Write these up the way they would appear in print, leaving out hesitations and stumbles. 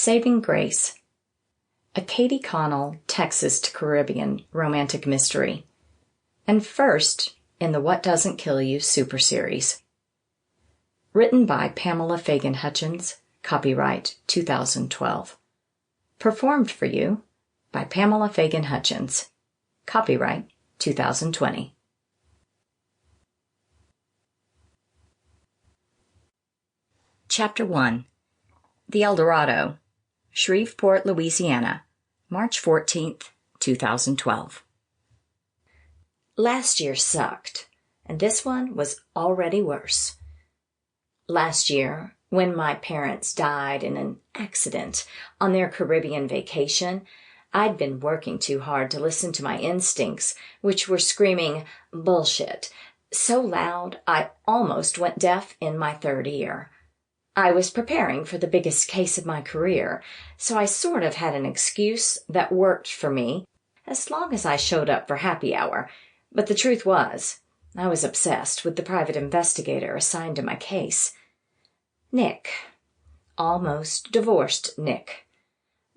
Saving Grace, a Katie Connell, Texas to Caribbean romantic mystery, and first in the What Doesn't Kill You super series. Written by Pamela Fagan Hutchins, copyright 2012. Performed for you by Pamela Fagan Hutchins, copyright 2020. Chapter 1. The Eldorado, Shreveport, Louisiana, March 14th, 2012. Last year sucked, and this one was already worse. Last year, when my parents died in an accident on their Caribbean vacation, I'd been working too hard to listen to my instincts, which were screaming bullshit, so loud I almost went deaf in my third ear. I was preparing for the biggest case of my career, so I sort of had an excuse that worked for me as long as I showed up for happy hour. But the truth was, I was obsessed with the private investigator assigned to my case. Nick. Almost divorced Nick.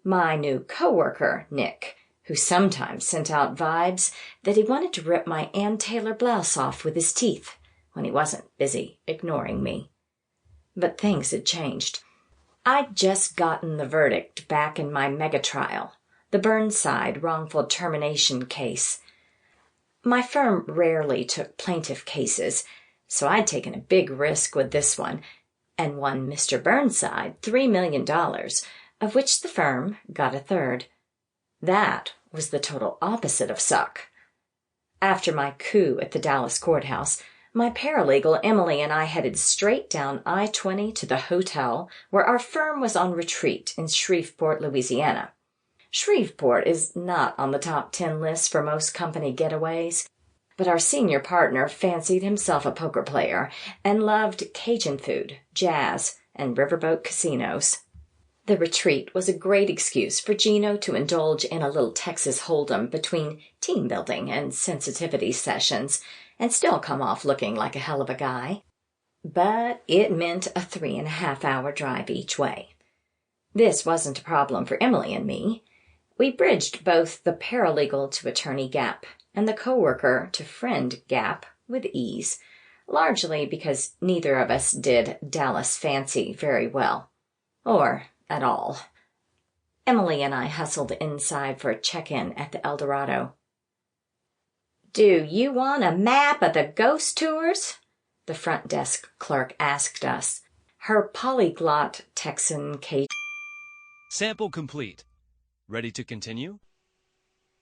My new coworker, Nick, who sometimes sent out vibes that he wanted to rip my Ann Taylor blouse off with his teeth when he wasn't busy ignoring me. But things had changed. I'd just gotten the verdict back in my mega trial, the Burnside wrongful termination case. My firm rarely took plaintiff cases, so I'd taken a big risk with this one, and won Mr. Burnside $3 million, of which the firm got a third. That was the total opposite of suck. After my coup at the Dallas courthouse, my paralegal Emily and I headed straight down I-20 to the hotel where our firm was on retreat in Shreveport, Louisiana. Shreveport is not on the top 10 list for most company getaways, but our senior partner fancied himself a poker player and loved Cajun food, jazz, and riverboat casinos. The retreat was a great excuse for Gino to indulge in a little Texas hold'em between team building and sensitivity sessions, and still come off looking like a hell of a guy. But it meant a 3.5-hour drive each way. This wasn't a problem for Emily and me. We bridged both the paralegal to attorney gap and the coworker to friend gap with ease, largely because neither of us did Dallas fancy very well. Or at all. Emily and I hustled inside for a check-in at the Eldorado. "Do you want a map of the ghost tours?" the front desk clerk asked us. Her polyglot Texan Kate. Sample complete. Ready to continue?